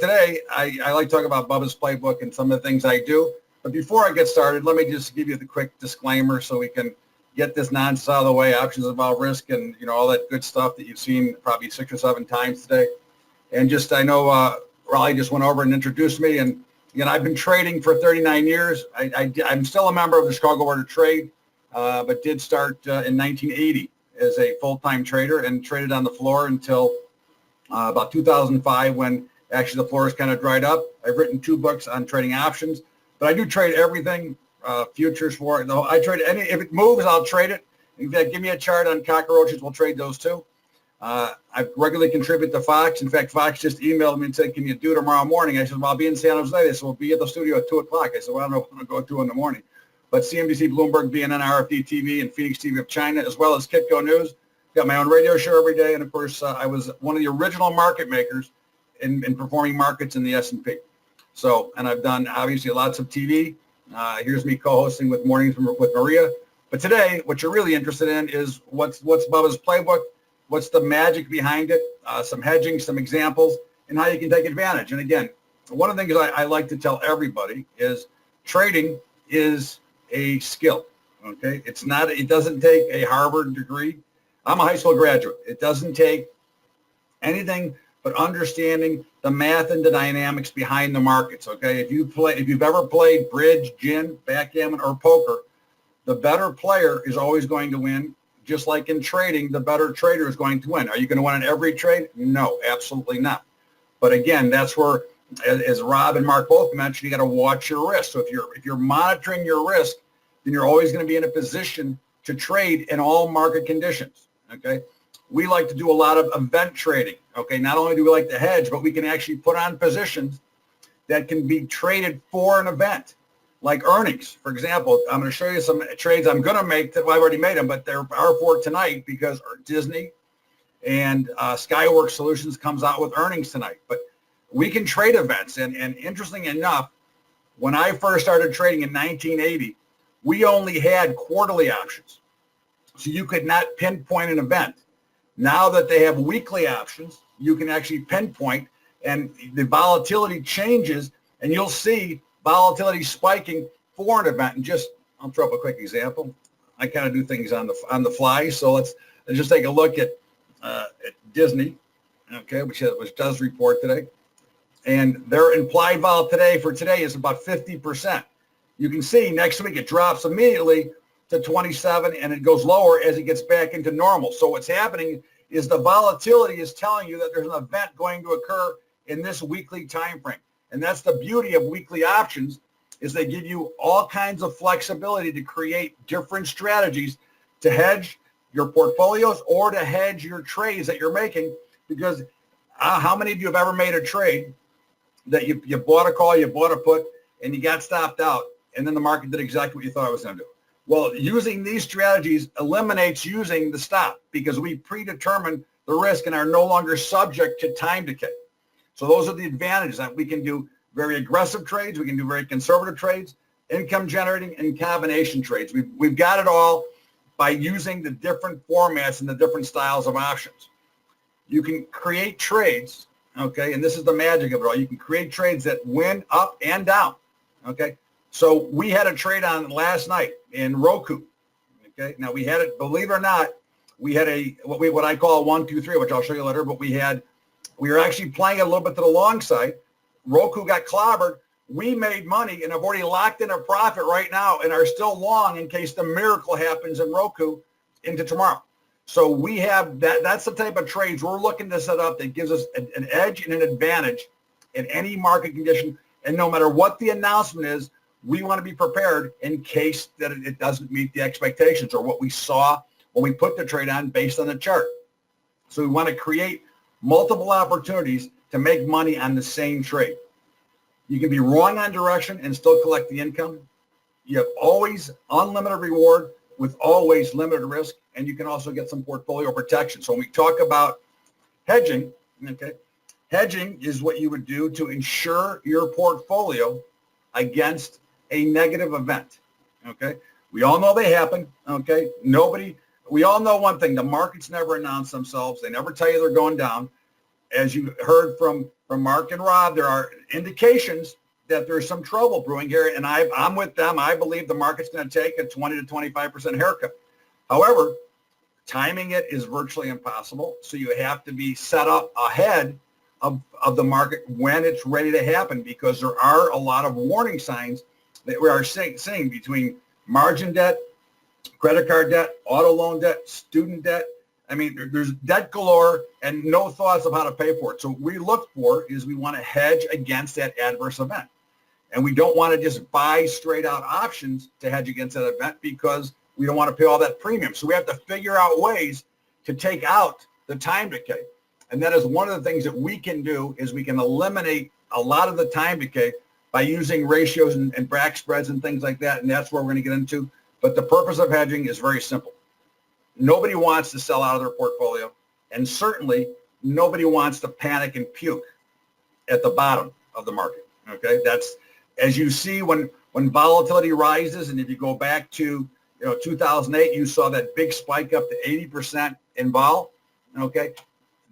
today, I like to talk about Bubba's Playbook and some of the things I do. But before I get started, let me just give you the quick disclaimer so we can get this nonsense out of the way. Options involve risk and, all that good stuff that you've seen probably 6 or 7 times today. And just, I know Raleigh just went over and introduced me. And, I've been trading for 39 years. I'm still a member of the Chicago Board of Trade, but did start in 1980 as a full-time trader and traded on the floor until about 2005 when actually the floor has kind of dried up. I've written 2 books on trading options, but I do trade everything, futures for it. I trade any, if it moves, I'll trade it. In fact, give me a chart on cockroaches, we'll trade those too. I regularly contribute to Fox. In fact, Fox just emailed me and said, can you do tomorrow morning? I said, well, I'll be in San Jose. They said, we'll be at the studio at 2 o'clock. I said, well, I don't know if I'm going to go at 2 in the morning. But CNBC, Bloomberg, BNN, RFD TV, and Phoenix TV of China, as well as Kitco News. Got my own radio show every day. And, of course, I was one of the original market makers in performing markets in the S&P. So, and I've done, obviously, lots of TV. Here's me co-hosting with Mornings with Maria. But today, what you're really interested in is what's Bubba's Playbook, what's the magic behind it, some hedging, some examples, and how you can take advantage. And, again, one of the things I like to tell everybody is trading is a skill, okay? It's not, it doesn't take a Harvard degree. I'm a high school graduate. It doesn't take anything but understanding the math and the dynamics behind the markets, okay? If you've ever played bridge, gin, backgammon, or poker, the better player is always going to win. Just like in trading, the better trader is going to win. Are you going to win in every trade? No, absolutely not. But again, that's where, as Rob and Mark both mentioned, you got to watch your risk. So if you're monitoring your risk, then you're always going to be in a position to trade in all market conditions. Okay, we like to do a lot of event trading. Okay, not only do we like to hedge, but we can actually put on positions that can be traded for an event, like earnings. For example, I'm going to show you some trades I'm going to make. Well, I've already made them, but they're for tonight because Disney and Skyworks Solutions comes out with earnings tonight. But we can trade events. And interesting enough, when I first started trading in 1980, we only had quarterly options. So you could not pinpoint an event. Now that they have weekly options, you can actually pinpoint, and the volatility changes, and you'll see volatility spiking for an event. And I'll throw up a quick example. I kind of do things on the fly. So let's just take a look at Disney, okay, which does report today. And their implied vol for today is about 50%. You can see next week it drops immediately to 27, and it goes lower as it gets back into normal. So what's happening is the volatility is telling you that there's an event going to occur in this weekly time frame. And that's the beauty of weekly options, is they give you all kinds of flexibility to create different strategies to hedge your portfolios or to hedge your trades that you're making. Because how many of you have ever made a trade that you bought a call, you bought a put, and you got stopped out, and then the market did exactly what you thought it was going to do? Well, using these strategies eliminates using the stop, because we predetermine the risk and are no longer subject to time decay. So those are the advantages, that we can do very aggressive trades, we can do very conservative trades, income generating, and combination trades. We've got it all by using the different formats and the different styles of options. You can create trades, okay, and this is the magic of it all. You can create trades that win up and down, okay? So we had a trade on last night in Roku, okay? Now we had it, believe it or not, we had what I call a 1, 2, 3, which I'll show you later, but we were actually playing it a little bit to the long side. Roku got clobbered. We made money and have already locked in a profit right now and are still long in case the miracle happens in Roku into tomorrow. So we have that's the type of trades we're looking to set up that gives us an edge and an advantage in any market condition. And no matter what the announcement is, we want to be prepared in case that it doesn't meet the expectations or what we saw when we put the trade on based on the chart. So we want to create multiple opportunities to make money on the same trade. You can be wrong on direction and still collect the income. You have always unlimited reward with always limited risk, and you can also get some portfolio protection. So when we talk about hedging, okay, hedging is what you would do to insure your portfolio against a negative event, okay? We all know they happen, okay? We all know one thing, the markets never announce themselves. They never tell you they're going down. as you heard from Mark and Rob, there are indications that there's some trouble brewing here, and I'm with them. I believe the market's going to take a 20 to 25% haircut. However, timing it is virtually impossible, so you have to be set up ahead of the market when it's ready to happen, because there are a lot of warning signs that we are seeing between margin debt, credit card debt, auto loan debt, student debt. I mean, there's debt galore and no thoughts of how to pay for it. So what we look for is we want to hedge against that adverse event. And we don't want to just buy straight out options to hedge against that event, because we don't want to pay all that premium. So we have to figure out ways to take out the time decay. And that is one of the things that we can do, is we can eliminate a lot of the time decay by using ratios and BRAC spreads and things like that. And that's where we're going to get into. But the purpose of hedging is very simple. Nobody wants to sell out of their portfolio. And certainly nobody wants to panic and puke at the bottom of the market. Okay. That's, as you see, when volatility rises, and if you go back to 2008, you saw that big spike up to 80% in vol. Okay.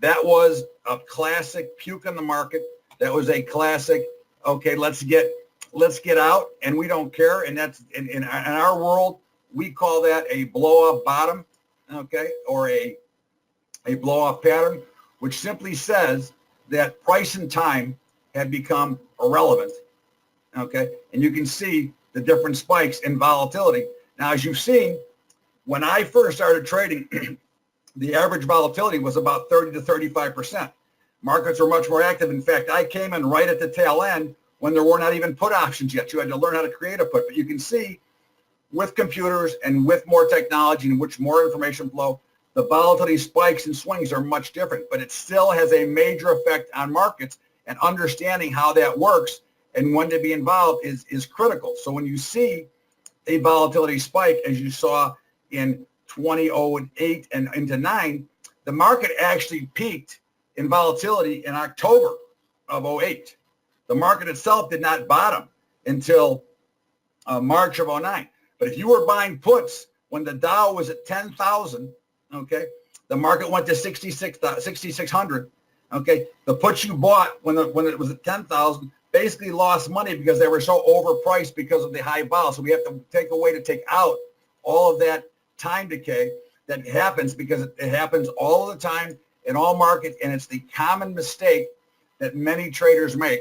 That was a classic puke in the market. That was a classic, okay, let's get out, and we don't care. And that's in our world, we call that a blow off bottom, okay, or a blow off pattern, which simply says that price and time have become irrelevant. Okay. And you can see the different spikes in volatility. Now, as you've seen, when I first started trading, the average volatility was about 30 to 35%. Markets were much more active. In fact, I came in right at the tail end when there were not even put options yet. You had to learn how to create a put. But you can see with computers and with more technology and which more information flow, the volatility spikes and swings are much different. But it still has a major effect on markets, and understanding how that works and when to be involved is critical. So when you see a volatility spike, as you saw in 2008 and into 9, the market actually peaked in volatility in October of 08. The market itself did not bottom until March of 09. But if you were buying puts when the Dow was at 10,000, okay, the market went to 6,600, okay, the puts you bought when it was at 10,000 basically lost money because they were so overpriced because of the high vol. So we have to take a way to take out all of that time decay that happens, because it happens all the time in all markets, and it's the common mistake that many traders make.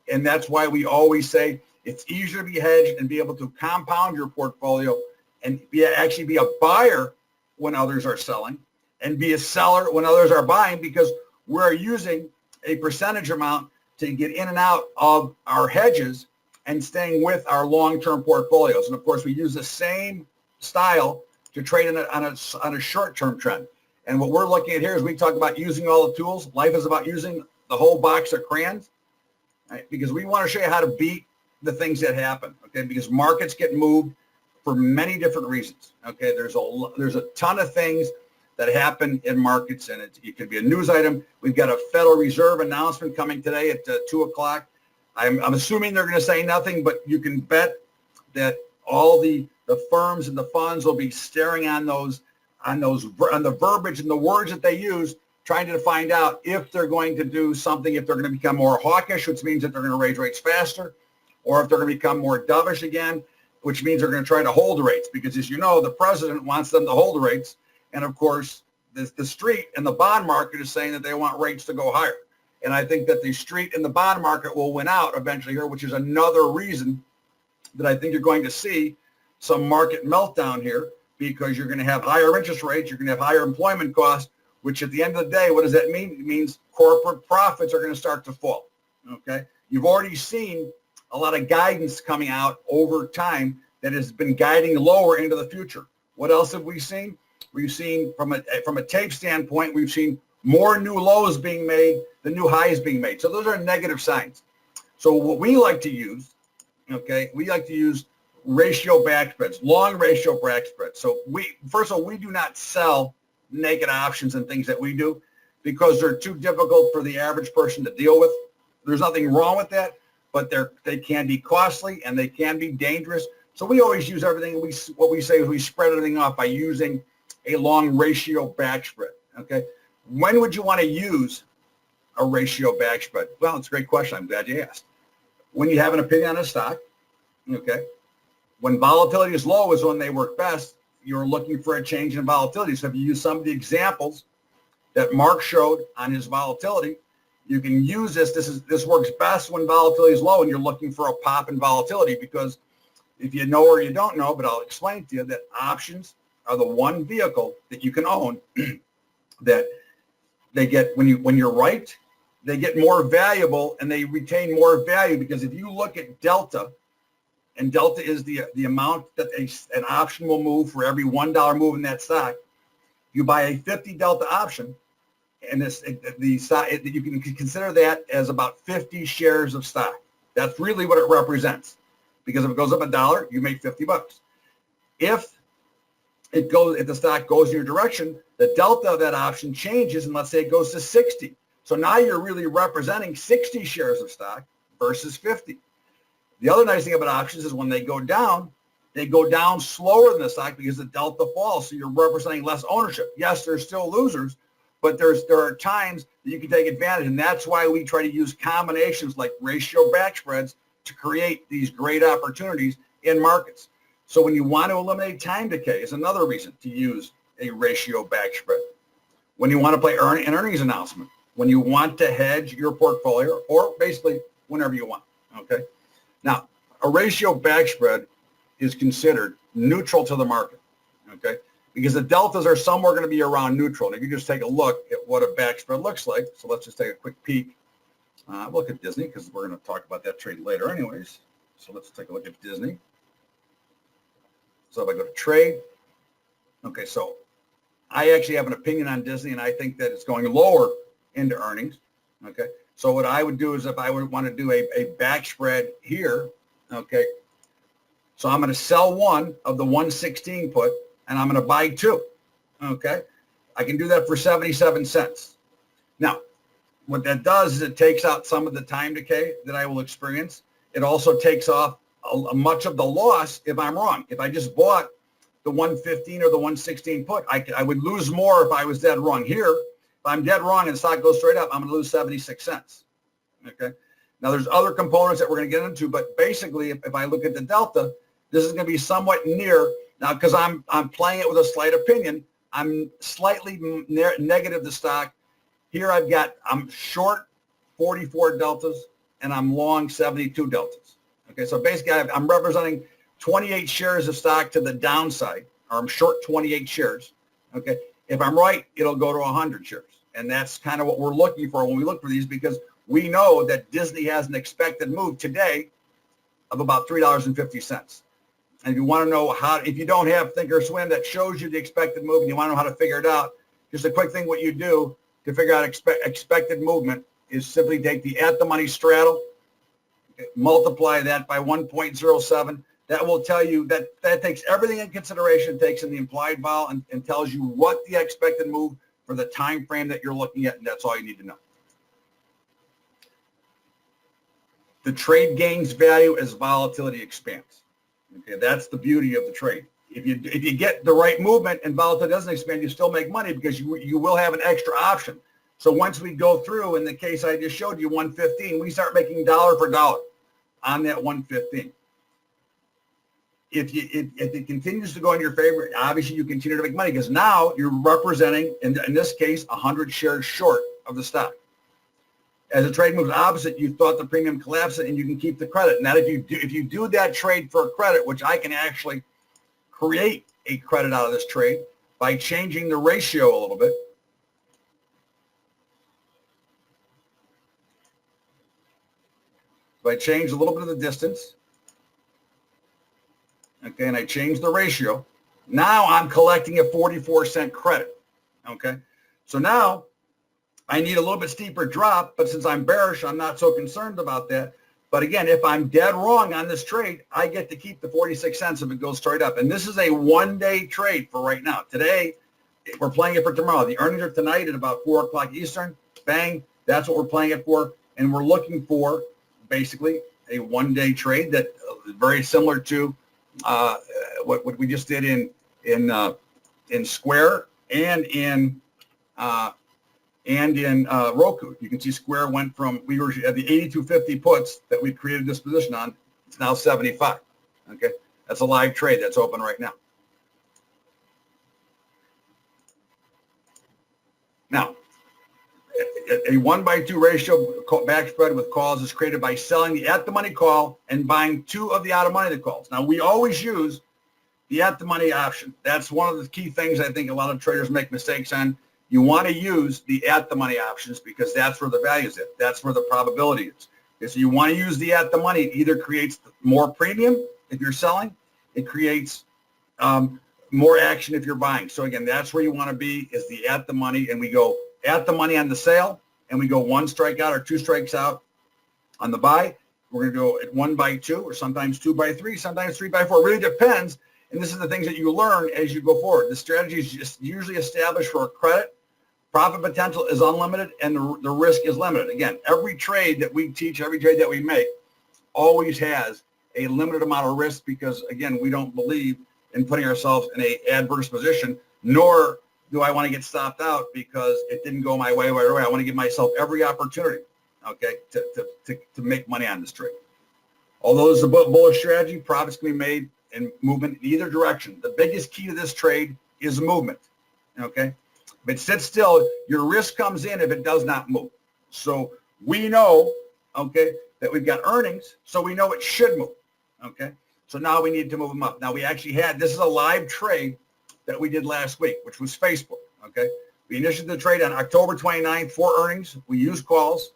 And that's why we always say it's easier to be hedged and be able to compound your portfolio and actually be a buyer when others are selling, and be a seller when others are buying, because we're using a percentage amount to get in and out of our hedges and staying with our long-term portfolios. And of course, we use the same style to trade on a short-term trend. And what we're looking at here is we talk about using all the tools. Life is about using the whole box of crayons, right? Because we want to show you how to beat the things that happen, okay? Because markets get moved for many different reasons, okay? There's a ton of things that happen in markets, and it could be a news item. We've got a Federal Reserve announcement coming today at 2 o'clock. I'm assuming they're going to say nothing, but you can bet that all the firms and the funds will be staring on the verbiage and the words that they use, trying to find out if they're going to do something, if they're going to become more hawkish, which means that they're going to raise rates faster, or if they're going to become more dovish again, which means they're going to try to hold rates. Because as you know, the president wants them to hold rates. And of course, the street and the bond market is saying that they want rates to go higher. And I think that the street and the bond market will win out eventually here, which is another reason that I think you're going to see some market meltdown here, because you're going to have higher interest rates, you're going to have higher employment costs, which at the end of the day, what does that mean? It means corporate profits are going to start to fall, okay? You've already seen a lot of guidance coming out over time that has been guiding lower into the future. What else have we seen? We've seen from a tape standpoint, we've seen more new lows being made than new highs being made. So those are negative signs. So what we like to use, okay, we like to use ratio back spreads, long ratio back spreads. So first of all, we do not sell naked options and things that we do because they're too difficult for the average person to deal with. There's nothing wrong with that, but they can be costly and they can be dangerous. So we always use everything. What we say is we spread everything off by using a long ratio back spread. Okay. When would you want to use a ratio back spread? Well, it's a great question. I'm glad you asked. When you have an opinion on a stock, okay, when volatility is low is when they work best. You're looking for a change in volatility. So if you use some of the examples that Mark showed on his volatility, you can use this. This works best when volatility is low and you're looking for a pop in volatility, because if you know or you don't know, but I'll explain to you that options are the one vehicle that you can own that they get, when you're right, they get more valuable and they retain more value, because if you look at delta, and delta is the amount that an option will move for every $1 move in that stock. You buy a 50 delta option, and you can consider that as about 50 shares of stock. That's really what it represents, because if it goes up $1, you make $50. If the stock goes in your direction, the delta of that option changes, and let's say it goes to 60. So now you're really representing 60 shares of stock versus 50. The other nice thing about options is when they go down slower than the stock because the delta falls. So you're representing less ownership. Yes, there's still losers, but there are times that you can take advantage. And that's why we try to use combinations like ratio back spreads to create these great opportunities in markets. So when you want to eliminate time decay is another reason to use a ratio back spread. When you want to play an earnings announcement, when you want to hedge your portfolio, or basically whenever you want, okay? Now, a ratio back spread is considered neutral to the market, okay? Because the deltas are somewhere going to be around neutral. And if you just take a look at what a back spread looks like, so let's just take a quick peek. Look at Disney, because we're going to talk about that trade later anyways. So let's take a look at Disney. So if I go to trade, okay, so I actually have an opinion on Disney, and I think that it's going lower into earnings, okay? So what I would do is, if I would want to do a back spread here, okay, so I'm going to sell one of the 116 put, and I'm going to buy two, okay? I can do that for 77 cents. Now, what that does is it takes out some of the time decay that I will experience. It also takes off much of the loss if I'm wrong. If I just bought the 115 or the 116 put, I would lose more if I was dead wrong. Here, if I'm dead wrong and the stock goes straight up, I'm going to lose 76 cents. Okay. Now, there's other components that we're going to get into, but basically, if I look at the delta, this is going to be somewhat near. Now, because I'm playing it with a slight opinion, I'm slightly negative the stock. Here I'm short 44 deltas, and I'm long 72 deltas. Okay, so basically I'm representing 28 shares of stock to the downside, or I'm short 28 shares. Okay, if I'm right, it'll go to 100 shares. And that's kind of what we're looking for when we look for these, because we know that Disney has an expected move today of about $3.50. And if you want to know if you don't have Thinkorswim that shows you the expected move and you want to know how to figure it out, just a quick thing what you do to figure out expected movement is simply take the at-the-money straddle, multiply that by 1.07. That will tell you that takes everything in consideration, takes in the implied vol, and tells you what the expected move for the time frame that you're looking at, and that's all you need to know. The trade gains value as volatility expands. Okay, that's the beauty of the trade. If you get the right movement and volatility doesn't expand, you still make money because you will have an extra option. So once we go through, in the case I just showed you, 115, we start making dollar for dollar on that 115. If it continues to go in your favor, obviously you continue to make money, because now you're representing, in this case, 100 shares short of the stock. As the trade moves opposite, you thought the premium collapsed and you can keep the credit. Now, if you do that trade for a credit, which I can actually create a credit out of this trade by changing the ratio a little bit. So I change a little bit of the distance. Okay, and I change the ratio. Now I'm collecting a 44-cent credit. Okay, so now I need a little bit steeper drop, but since I'm bearish, I'm not so concerned about that. But again, if I'm dead wrong on this trade, I get to keep the 46 cents if it goes straight up. And this is a one-day trade for right now. Today, we're playing it for tomorrow. The earnings are tonight at about 4 o'clock Eastern. Bang, that's what we're playing it for. And we're looking for basically a one-day trade that is very similar to what we just did in Square and in and in Roku. You can see Square went from, we were at the 82.50 puts that we created this position on. It's now 75. Okay, that's a live trade that's open right now. Now, a 1-by-2 ratio back spread with calls is created by selling the at-the-money call and buying 2 of the out-of-money calls. Now, we always use the at-the-money option. That's one of the key things I think a lot of traders make mistakes on. You want to use the at-the-money options because that's where the value is at. That's where the probability is. Okay, so you want to use the at-the-money. It either creates more premium if you're selling. It creates more action if you're buying. So, again, that's where you want to be, is the at-the-money. And we go at the money on the sale, and we go 1 strike out or 2 strikes out on the buy. We're going to go at 1-by-2 or sometimes 2-by-3, sometimes 3-by-4. It really depends. And this is the things that you learn as you go forward. The strategy is just usually established for a credit. Profit potential is unlimited, and the risk is limited. Again, every trade that we teach, every trade that we make always has a limited amount of risk because, again, we don't believe in putting ourselves in an adverse position, nor do I want to get stopped out because it didn't go my way right away. I want to give myself every opportunity, okay, to make money on this trade. Although this is a bullish strategy, profits can be made in movement in either direction. The biggest key to this trade is movement, okay? If it sits still, your risk comes in if it does not move. So we know, okay, that we've got earnings, so we know it should move, okay? So now we need to move them up. Now we actually had, this is a live trade that we did last week, which was Facebook, okay? We initiated the trade on October 29th for earnings. We used calls.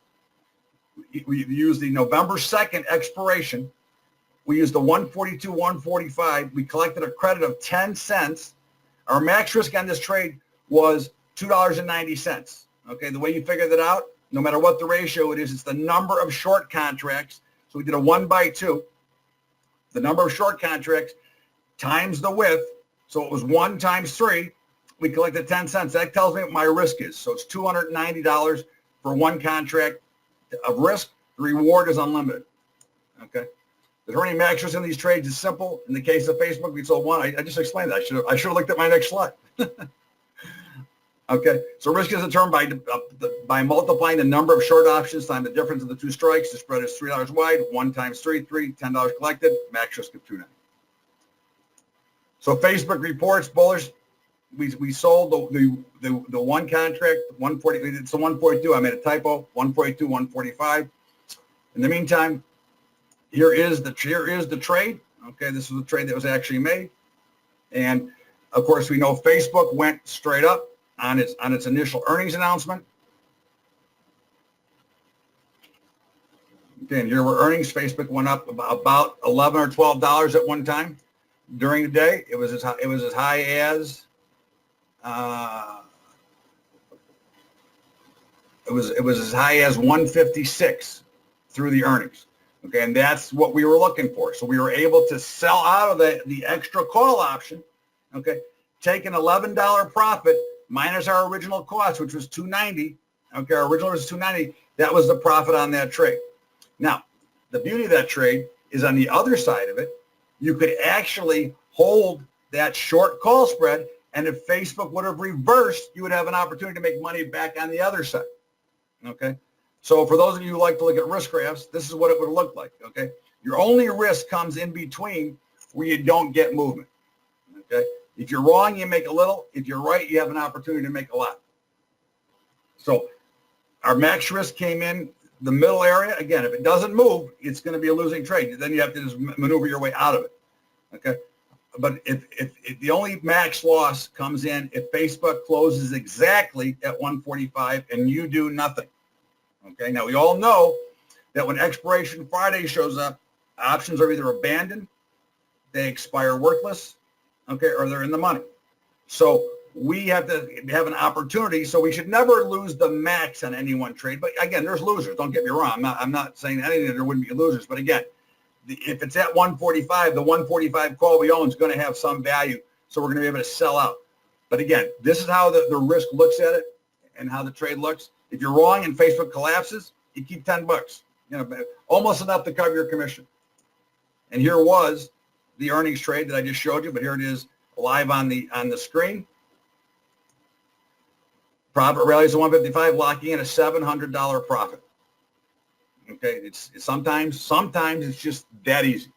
We used the November 2nd expiration. We used the 142, 145. We collected a credit of 10 cents. Our max risk on this trade was $2.90, okay? The way you figure that out, no matter what the ratio it is, it's the number of short contracts. So we did a 1-by-2. The number of short contracts times the width. So it was 1 times 3. We collected 10 cents. That tells me what my risk is. So it's $290 for 1 contract of risk. The reward is unlimited, okay? The earning max risk in these trades is simple. In the case of Facebook, we sold 1. I just explained that. I should have looked at my next slide. Okay, so risk is determined by multiplying the number of short options times the difference of the 2 strikes. The spread is $3 wide. 1 times 3, $10 collected. Max risk of $290. So Facebook reports bullish. We sold the 1 contract, 140. It's a 142. I made a typo. 142, 145. In the meantime, here is the trade. Okay, this is the trade that was actually made, and of course we know Facebook went straight up on its initial earnings announcement. Okay, and here were earnings. Facebook went up about $11 or $12 at one time during the day. It was as high as it was as high as 156 through the earnings. Okay, and that's what we were looking for. So we were able to sell out of the extra call option. Okay, take an $11 profit minus our original cost, which was $290. Okay, our original was $290. That was the profit on that trade. Now, the beauty of that trade is on the other side of it, you could actually hold that short call spread, and if Facebook would have reversed, you would have an opportunity to make money back on the other side. Okay, so for those of you who like to look at risk graphs, this is what it would look like. Okay, your only risk comes in between where you don't get movement. Okay, if you're wrong, you make a little. If you're right, you have an opportunity to make a lot. So our max risk came in the middle area. Again, if it doesn't move, it's going to be a losing trade. Then you have to just maneuver your way out of it. Okay, but if the only max loss comes in if Facebook closes exactly at 145 and you do nothing. Okay, now we all know that when expiration Friday shows up, options are either abandoned, they expire worthless, okay, or they're in the money. So we have to have an opportunity. So we should never lose the max on any one trade. But again, there's losers. Don't get me wrong. I'm not saying anything that there wouldn't be losers. But again, if it's at 145, the 145 call we own is going to have some value. So we're going to be able to sell out. But again, this is how the risk looks at it and how the trade looks. If you're wrong and Facebook collapses, you keep $10. You know, almost enough to cover your commission. And here was the earnings trade that I just showed you, but here it is live on the screen. Profit rallies to 155, locking in a $700 profit. Okay, it's sometimes it's just that easy.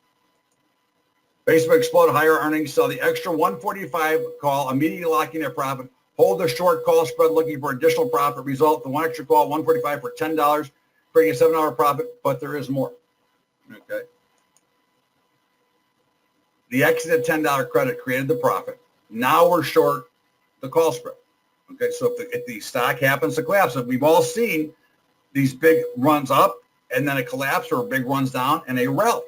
Facebook exploded higher earnings, so the extra 145 call, immediately locking their profit. Hold the short call spread looking for additional profit. Result, the one extra call, 145 for $10, bringing a $7 profit, but there is more. Okay. The exit at $10 credit created the profit. Now we're short the call spread. Okay, so if the stock happens to collapse, and we've all seen these big runs up and then a collapse or big runs down and a rally.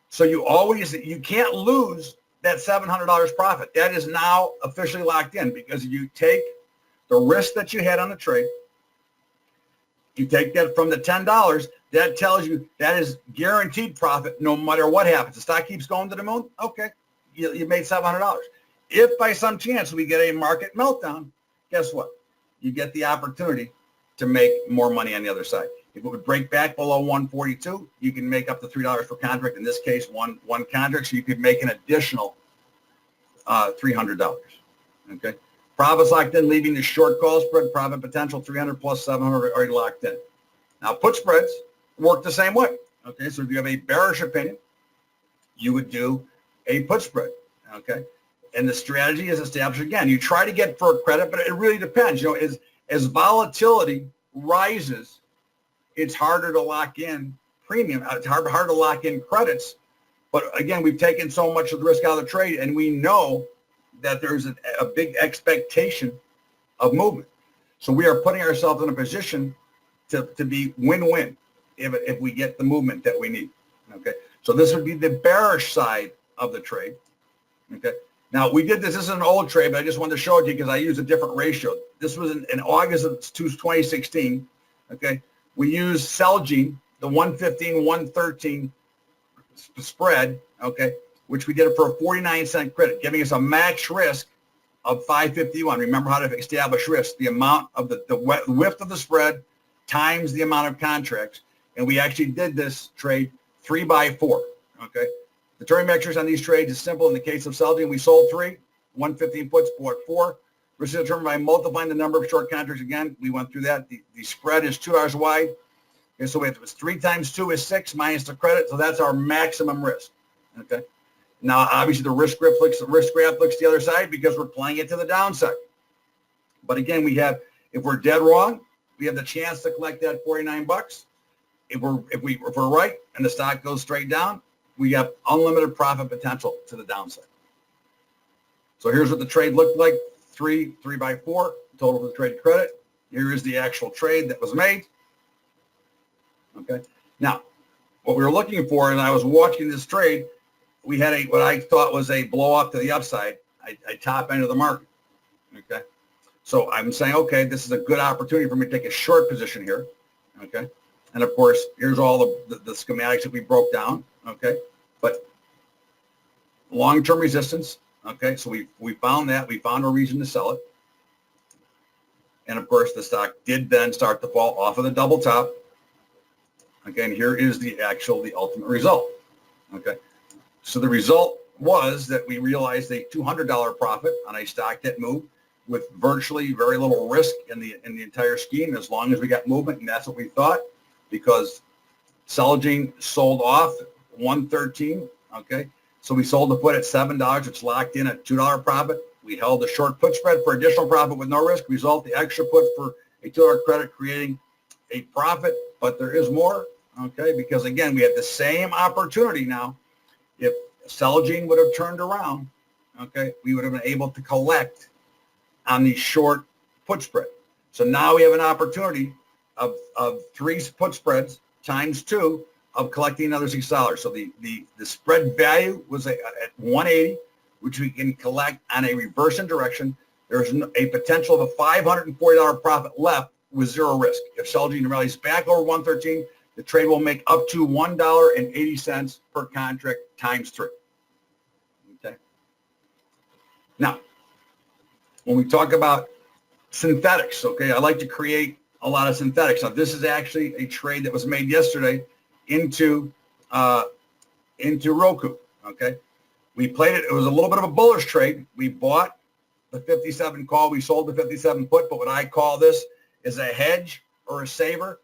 So you can't lose that $700 profit. That is now officially locked in because you take the risk that you had on the trade. You take that from the $10. That tells you that is guaranteed profit no matter what happens. The stock keeps going to the moon. Okay, you made $700. If by some chance we get a market meltdown, guess what? You get the opportunity to make more money on the other side. If it would break back below 142, you can make up to $3 per contract. In this case, one contract, so you could make an additional $300. Okay. Profits locked in, leaving the short call spread, profit potential 300 plus 700 already locked in. Now, put spreads work the same way. Okay. So if you have a bearish opinion, you would do a put spread. Okay. And the strategy is established again. You try to get for credit, but it really depends. You know, as volatility rises, it's harder to lock in premium. It's harder to lock in credits. But again, we've taken so much of the risk out of the trade, and we know that there's a big expectation of movement. So we are putting ourselves in a position to be win-win if we get the movement that we need. Okay. So this would be the bearish side of the trade. Okay. Now, we did this. This is an old trade, but I just wanted to show it to you because I used a different ratio. This was in August of 2016. Okay. We used Celgene, the 115, 113 spread, okay, which we did it for a 49-cent credit, giving us a max risk of 551. Remember how to establish risk, the amount of the width of the spread times the amount of contracts. And we actually did this trade 3x4, okay. The turning metrics on these trades is simple. In the case of Celgene, we sold 3, 115 puts, bought 4. Risk is determined by multiplying the number of short contracts. Again, we went through that. The spread is $2 wide. Okay, so if it's 3 times 2 is 6 minus the credit. So that's our maximum risk. Okay. Now, obviously, the risk graph looks the other side because we're playing it to the downside. But again, if we're dead wrong, we have the chance to collect that $49. If we're right and the stock goes straight down, we have unlimited profit potential to the downside. So here's what the trade looked like. 3x4 total for the trade credit. Here is the actual trade that was made. Okay. Now, what we were looking for, and I was watching this trade, we had what I thought was a blow up to the upside, a top end of the market. Okay. So I'm saying, okay, this is a good opportunity for me to take a short position here. Okay. And of course, here's all the schematics that we broke down. Okay. But long-term resistance. Okay, so we found that. We found a reason to sell it. And, of course, the stock did then start to fall off of the double top. Again, here is the ultimate result. Okay, so the result was that we realized a $200 profit on a stock that moved with virtually very little risk in the entire scheme as long as we got movement, and that's what we thought because Celgene sold off 113, okay? So we sold the put at $7, which locked in a $2 profit. We held a short put spread for additional profit with no risk. Result, the extra put for a $2 credit, creating a profit, but there is more, okay? Because again, we have the same opportunity now. If Celgene would have turned around, okay, we would have been able to collect on the short put spread. So now we have an opportunity of 3 put spreads times 2 of collecting another $6. So the spread value was at 180, which we can collect on a reverse in direction. There's a potential of a $540 profit left with zero risk. If Celgene rallies back over 113, the trade will make up to $1.80 per contract times 3. Okay. Now, when we talk about synthetics, okay, I like to create a lot of synthetics. Now, this is actually a trade that was made yesterday into Roku. Okay, we played it. It was a little bit of a bullish trade. We bought the 57 call. We sold the 57 put, but what I call this is a hedge or a saver.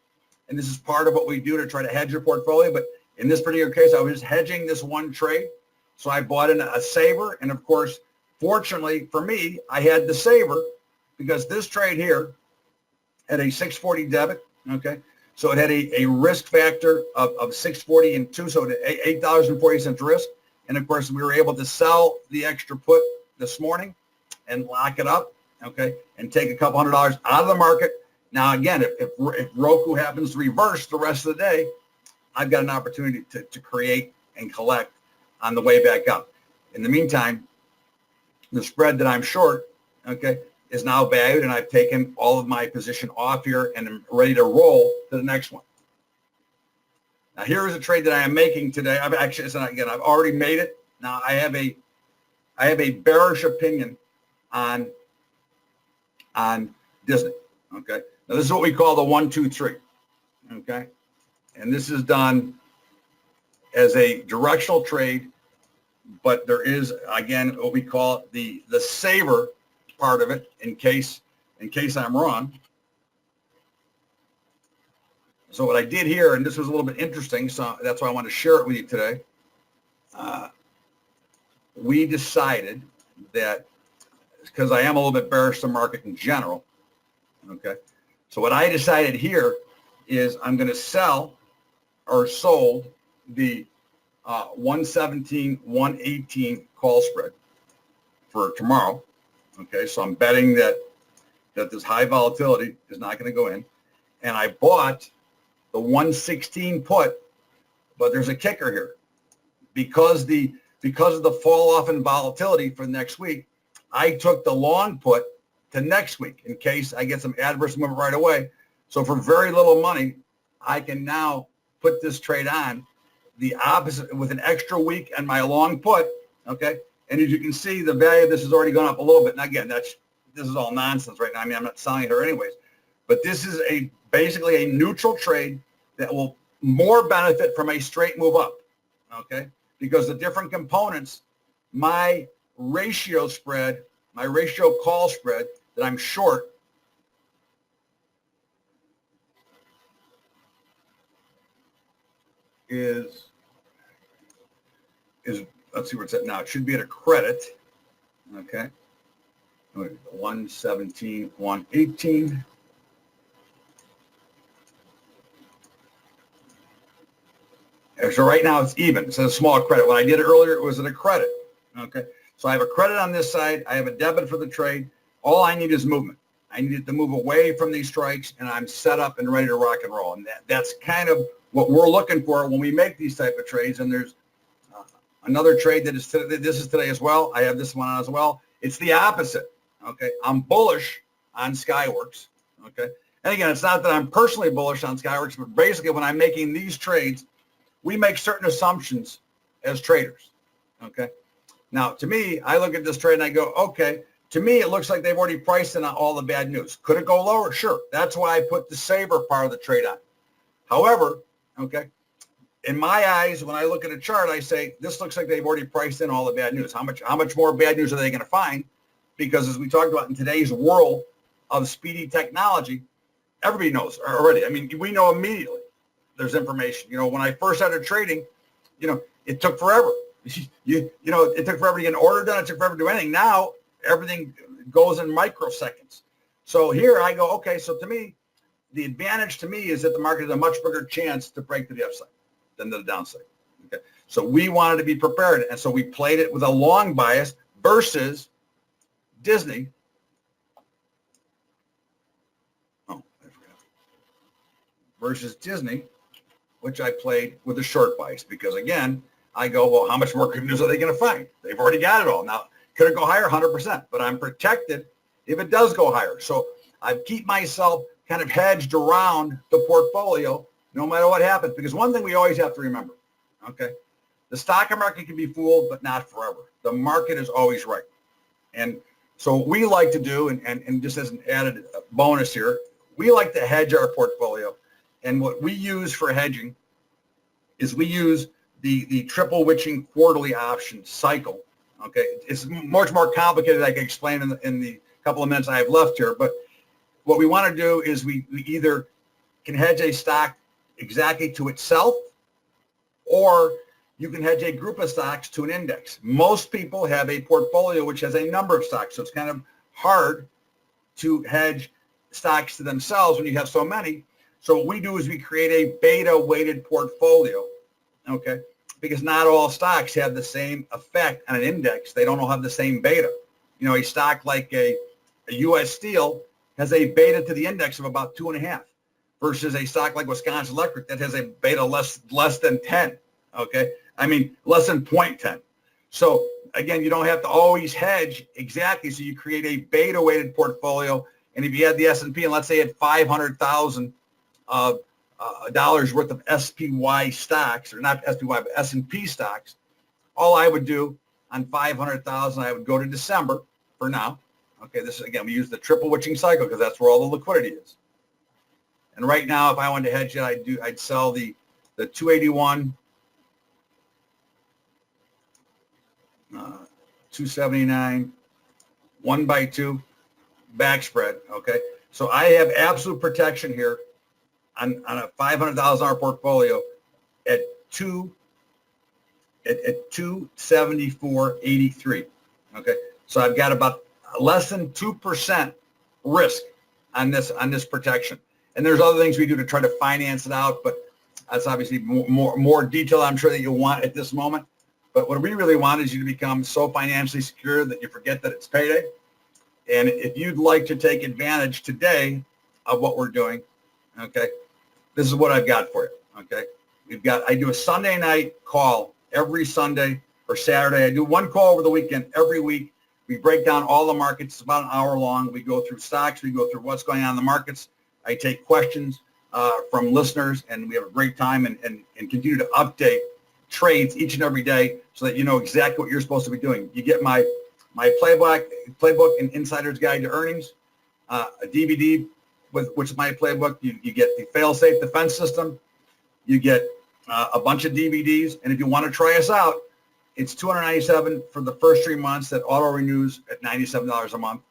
And this is part of what we do to try to hedge your portfolio. But in this particular case, I was just hedging this one trade. So I bought in a saver. And of course, fortunately for me, I had the saver because this trade here had a 640 debit. Okay. So it had a risk factor of 640 and 2. So it had $8.40 risk. And of course, we were able to sell the extra put this morning and lock it up. Okay. And take a couple $100 out of the market. Now, again, if Roku happens to reverse the rest of the day, I've got an opportunity to create and collect on the way back up. In the meantime, the spread that I'm short, okay, is now valued, and I've taken all of my position off here and I'm ready to roll to the next one. Now, here is a trade that I am making today. I've already made it. Now, I have a bearish opinion on Disney, okay? Now, this is what we call the 1, 2, 3, okay? And this is done as a directional trade, but there is, again, what we call the saver part of it in case I'm wrong. So what I did here, and this was a little bit interesting, so that's why I want to share it with you today. We decided that, because I am a little bit bearish to the market in general, okay? So what I decided here is I'm going to sell or sold the 117, 118 call spread for tomorrow. Okay, so I'm betting that this high volatility is not going to go in. And I bought the 116 put, but there's a kicker here. Because of the fall off in volatility for next week, I took the long put to next week in case I get some adverse movement right away. So for very little money, I can now put this trade on the opposite with an extra week and my long put, okay? And as you can see, the value of this has already gone up a little bit. And again, this is all nonsense right now. I mean, I'm not selling it here anyways. But this is basically a neutral trade that will more benefit from a straight move up, okay? Because the different components, my ratio spread, my ratio call spread that I'm short is let's see where it's at now. It should be at a credit, okay? 117, 118. So right now it's even. It says a small credit. When I did it earlier, it was at a credit, okay? So I have a credit on this side. I have a debit for the trade. All I need is movement. I need it to move away from these strikes, and I'm set up and ready to rock and roll. And that's kind of what we're looking for when we make these type of trades. And there's another trade that is today. This is today as well. I have this one on as well. It's the opposite, okay? I'm bullish on Skyworks, okay? And again, it's not that I'm personally bullish on Skyworks, but basically when I'm making these trades, we make certain assumptions as traders, okay? Now, to me, I look at this trade and I go, okay, to me, it looks like they've already priced in all the bad news. Could it go lower? Sure. That's why I put the saver part of the trade on. However, okay, in my eyes, when I look at a chart, I say, this looks like they've already priced in all the bad news. How much more bad news are they going to find? Because as we talked about in today's world of speedy technology, everybody knows already. I mean, we know immediately there's information. You know, when I first started trading, you know, it took forever. You know, it took forever to get an order done. It took forever to do anything. Now, everything goes in microseconds. So here I go, okay, so to me, the advantage to me is that the market has a much bigger chance to break to the upside than to the downside. Okay, so we wanted to be prepared, and so we played it with a long bias versus Disney. Oh, I forgot. Versus Disney, which I played with a short bias because, again, I go, well, how much more good news are they going to find? They've already got it all. Now, could it go higher? 100%, but I'm protected if it does go higher. So I keep myself kind of hedged around the portfolio no matter what happens, because one thing we always have to remember, okay, the stock market can be fooled, but not forever. The market is always right. And so what we like to do, and just as an added bonus here, we like to hedge our portfolio. And what we use for hedging is we use the triple witching quarterly option cycle, Okay, it's much more complicated. I can explain in the couple of minutes I have left here. But what we want to do is we either can hedge a stock exactly to itself, or you can hedge a group of stocks to an index. Most people have a portfolio which has a number of stocks, so it's kind of hard to hedge stocks to themselves when you have so many. So what we do is we create a beta-weighted portfolio, okay? Because not all stocks have the same effect on an index. They don't all have the same beta. You know, a stock like a U.S. Steel has a beta to the index of about 2.5 versus a stock like Wisconsin Electric that has a beta less than 10, okay? I mean, less than 0.10. So, again, you don't have to always hedge exactly. So you create a beta-weighted portfolio. And if you had the S&P, and let's say it had $500,000 dollars worth of SPY stocks, or not SPY, but S&P stocks, all I would do on 500,000, I would go to December for now. Okay, this is, again, we use the triple witching cycle because that's where all the liquidity is. And right now, if I wanted to hedge it, I'd sell the 281, 279, 1x2 back spread. Okay, so I have absolute protection here on a $500,000 portfolio at 274.83. Okay, so I've got about less than 2% risk on this protection. And there's other things we do to try to finance it out, but that's obviously more detail I'm sure that you'll want at this moment. But what we really want is you to become so financially secure that you forget that it's payday. And if you'd like to take advantage today of what we're doing, okay, this is what I've got for you, okay? I do a Sunday night call every Sunday or Saturday. I do one call over the weekend every week. We break down all the markets. It's about an hour long. We go through stocks. We go through what's going on in the markets. I take questions from listeners, and we have a great time and continue to update trades each and every day so that you know exactly what you're supposed to be doing. You get my playbook and Insider's Guide to Earnings, a DVD with which is my playbook. You get the fail-safe defense system. You get a bunch of DVDs, and if you want to try us out, it's $297 for the first 3 months. That auto renews at $97 a month.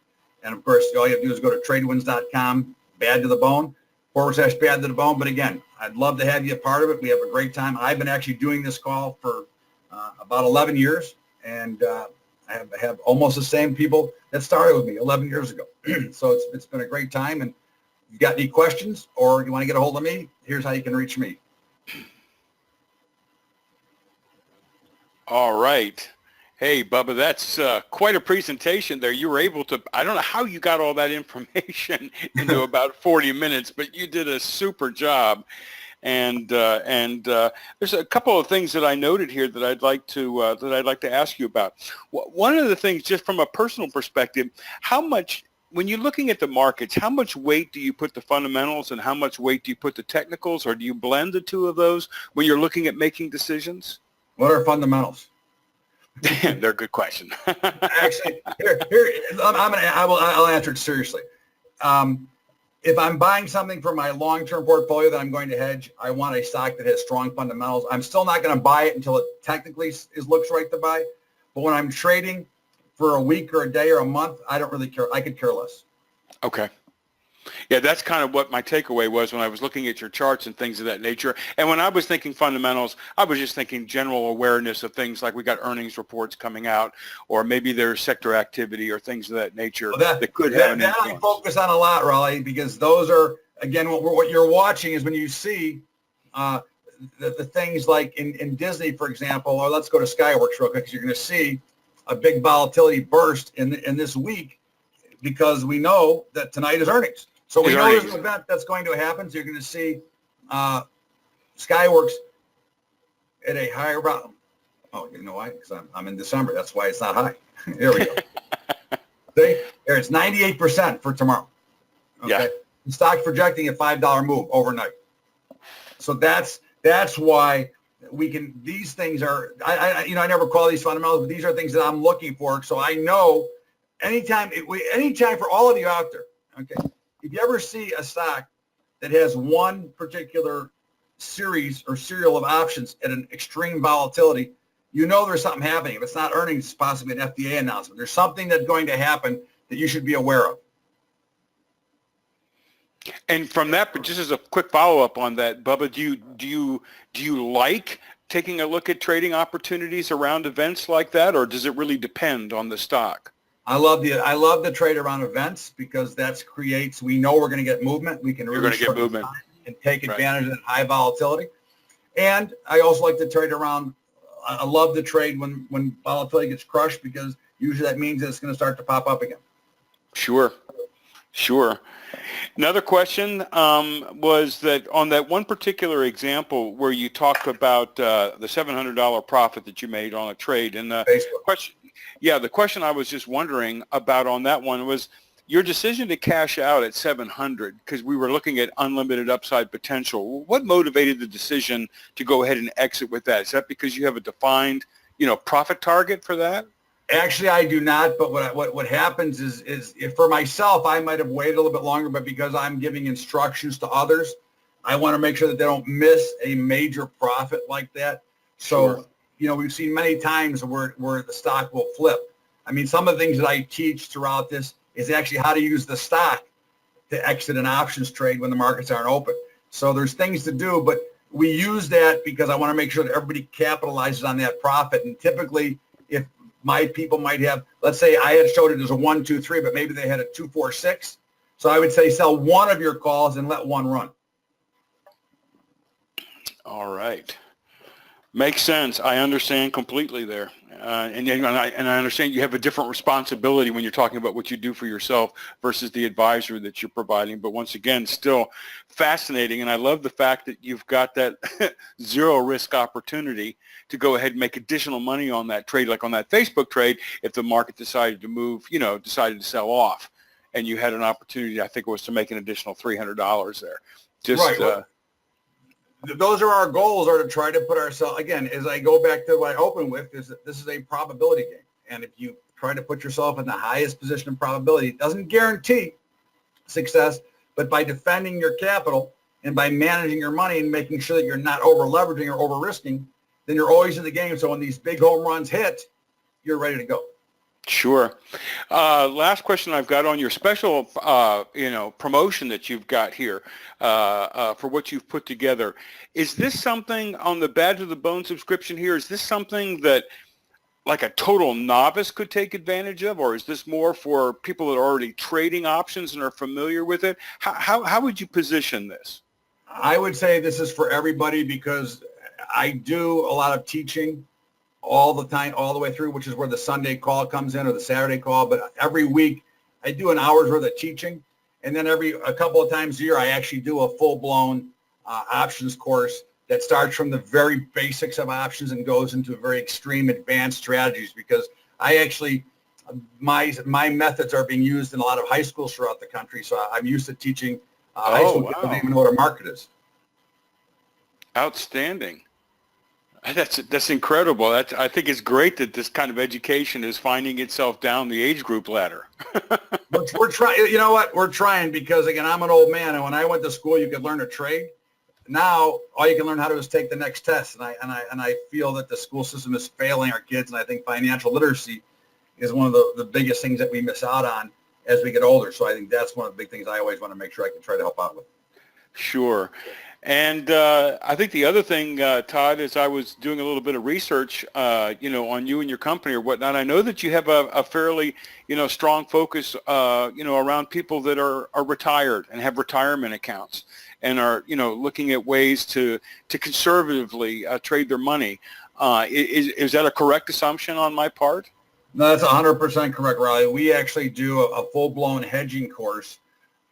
And of course, all you have to do is go to tradewins.com, bad to the bone, /bad to the bone. But again, I'd love to have you a part of it. We have a great time. I've been actually doing this call for about 11 years, and I have almost the same people that started with me 11 years ago. So it's been a great time. And if you got any questions or you want to get a hold of me, here's how you can reach me. All right. Hey, Bubba, that's quite a presentation there. You were able to, I don't know how you got all that information into about 40 minutes, but you did a super job. And there's a couple of things that I noted here that I'd like to ask you about. One of the things, just from a personal perspective, how much, when you're looking at the markets, how much weight do you put the fundamentals and how much weight do you put the technicals, or do you blend the two of those when you're looking at making decisions? What are fundamentals? They're a good question. Actually, I'll answer it seriously. If I'm buying something for my long-term portfolio that I'm going to hedge, I want a stock that has strong fundamentals. I'm still not going to buy it until it technically looks right to buy. But when I'm trading for a week or a day or a month, I don't really care. I could care less. Okay. Yeah, that's kind of what my takeaway was when I was looking at your charts and things of that nature. And when I was thinking fundamentals, I was just thinking general awareness of things like we got earnings reports coming out, or maybe there's sector activity or things of that nature that could have an influence. That I focus on a lot, Raleigh, because those are, again, what you're watching is when you see the things like in Disney, for example, or let's go to Skyworks real quick, because you're going to see a big volatility burst in this week because we know that tonight is earnings. So we know there's an event that's going to happen. So you're going to see Skyworks at a higher bottom. Oh, you know why? Because I'm in December. That's why it's not high. There we go. See? There, it's 98% for tomorrow. Okay. Yeah. The stock's projecting a $5 move overnight. So that's why we can. These things are. I never call these fundamentals, but these are things that I'm looking for. So I know anytime for all of you out there. Okay. If you ever see a stock that has one particular series or serial of options at an extreme volatility, you know there's something happening. If it's not earnings, it's possibly an FDA announcement. There's something that's going to happen that you should be aware of. And from that, but just as a quick follow-up on that, Bubba, do you like taking a look at trading opportunities around events like that, or does it really depend on the stock? I love the trade around events because we know we're going to get movement. We can really You're going to get movement and take advantage of that high volatility. And I also like to trade around. I love the trade when volatility gets crushed because usually that means that it's going to start to pop up again. Sure. Another question was that on that one particular example where you talked about the $700 profit that you made on a trade, and the question I was just wondering about on that one was your decision to cash out at 700 because we were looking at unlimited upside potential. What motivated the decision to go ahead and exit with that? Is that because you have a defined, profit target for that? Actually, I do not. But what happens is if for myself, I might have waited a little bit longer, but because I'm giving instructions to others, I want to make sure that they don't miss a major profit like that. So, Sure. We've seen many times where the stock will flip. I mean, some of the things that I teach throughout this is actually how to use the stock to exit an options trade when the markets aren't open. So there's things to do, but we use that because I want to make sure that everybody capitalizes on that profit. And typically, if my people might have, let's say I had showed it as a 1, 2, 3, but maybe they had a 2, 4, 6. So I would say sell one of your calls and let one run. All right. Makes sense. I understand completely there. And I understand you have a different responsibility when you're talking about what you do for yourself versus the advisor that you're providing. But once again, still fascinating. And I love the fact that you've got that zero risk opportunity to go ahead and make additional money on that trade, like on that Facebook trade, if the market decided to move, decided to sell off. And you had an opportunity, I think it was to make an additional $300 there. Just right. Those are our goals, are to try to put ourselves, again, as I go back to what I opened with, is that this is a probability game. And if you try to put yourself in the highest position of probability, it doesn't guarantee success, but by defending your capital and by managing your money and making sure that you're not over leveraging or over risking, then you're always in the game. So when these big home runs hit, you're ready to go. Sure. Last question I've got on your special, promotion that you've got here for what you've put together. Is this something on the Bad to the Bone subscription here? Is this something that like a total novice could take advantage of, or is this more for people that are already trading options and are familiar with it? How would you position this? I would say this is for everybody because I do a lot of teaching all the time, all the way through, which is where the Sunday call comes in or the Saturday call. But every week I do an hour's worth of teaching. And then a couple of times a year, I actually do a full-blown options course that starts from the very basics of options and goes into very extreme advanced strategies because my methods are being used in a lot of high schools throughout the country. So I'm used to teaching high school kids don't even know what a market is. Outstanding. That's incredible. I think it's great that this kind of education is finding itself down the age group ladder. We're trying. You know what? We're trying because, again, I'm an old man, and when I went to school, you could learn a trade. Now, all you can learn how to do is take the next test, and I feel that the school system is failing our kids, and I think financial literacy is one of the biggest things that we miss out on as we get older. So I think that's one of the big things I always want to make sure I can try to help out with. Sure. And I think the other thing, Todd, is I was doing a little bit of research, on you and your company or whatnot. I know that you have a fairly, strong focus, around people that are retired and have retirement accounts and are, looking at ways to conservatively trade their money. Is that a correct assumption on my part? No, that's 100% correct, Riley. We actually do a full-blown hedging course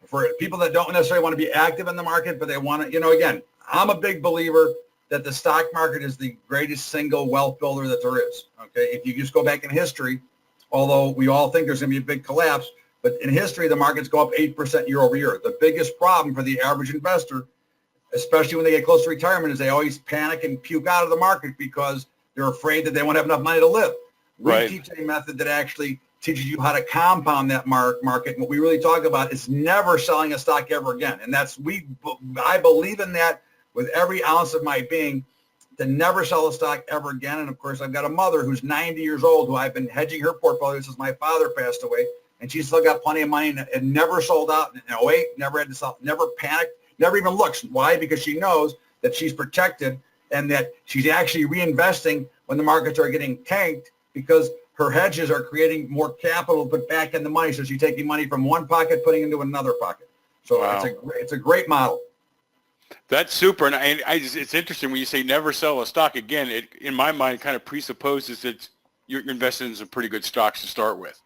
for people that don't necessarily want to be active in the market, but they want to, again, I'm a big believer that the stock market is the greatest single wealth builder that there is. Okay. If you just go back in history, although we all think there's going to be a big collapse, but in history, the markets go up 8% year over year. The biggest problem for the average investor, especially when they get close to retirement, is they always panic and puke out of the market because they're afraid that they won't have enough money to live. We teach a method that actually teaches you how to compound that market. And what we really talk about is never selling a stock ever again. And I believe in that with every ounce of my being, to never sell a stock ever again. And of course, I've got a mother who's 90 years old who I've been hedging her portfolio since my father passed away. And she's still got plenty of money and never sold out in 08, never had to sell, never panicked, never even looks. Why? Because she knows that she's protected and that she's actually reinvesting when the markets are getting tanked, because her hedges are creating more capital to put back in the money. So she's taking money from one pocket, putting into another pocket. So Wow. it's a great model. That's super. And it's interesting when you say never sell a stock. Again, it, in my mind, kind of presupposes that you're invested in some pretty good stocks to start with.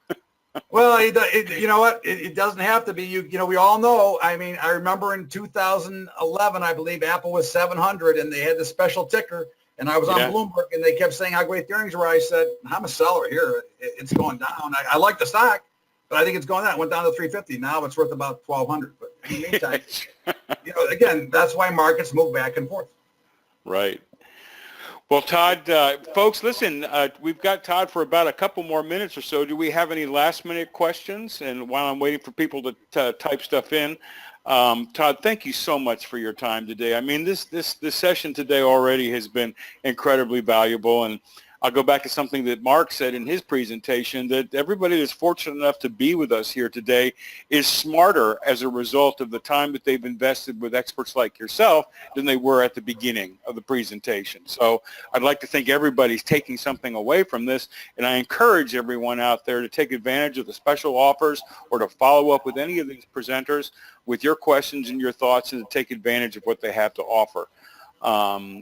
Well, you know what? It doesn't have to be. You know, we all know. I mean, I remember in 2011, I believe Apple was 700 and they had the special ticker. And I was on Bloomberg and they kept saying how great the earnings were. I said, I'm a seller here. It's going down. I like the stock, but I think it's going down. It went down to 350. Now it's worth about 1,200. But in the meantime, you know, again, that's why markets move back and forth. Right. Well, Todd, folks, listen, we've got Todd for about a couple more minutes or so. Do we have any last-minute questions? And while I'm waiting for people to type stuff in, Todd, thank you so much for your time today. I mean, this session today already has been incredibly valuable, and I'll go back to something that Mark said in his presentation, that everybody that's fortunate enough to be with us here today is smarter as a result of the time that they've invested with experts like yourself than they were at the beginning of the presentation. So I'd like to think everybody's taking something away from this, and I encourage everyone out there to take advantage of the special offers or to follow up with any of these presenters with your questions and your thoughts, and to take advantage of what they have to offer.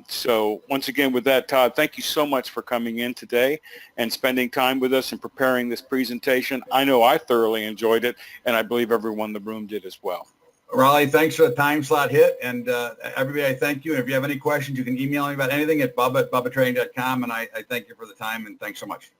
So once again, with that, Todd, thank you so much for coming in today and spending time with us and preparing this presentation. I know I thoroughly enjoyed it, and I believe everyone in the room did as well. Raleigh, thanks for the time slot hit. And everybody, I thank you. And if you have any questions, you can email me about anything at bubba@bubbatrading.com. And I thank you for the time, and thanks so much.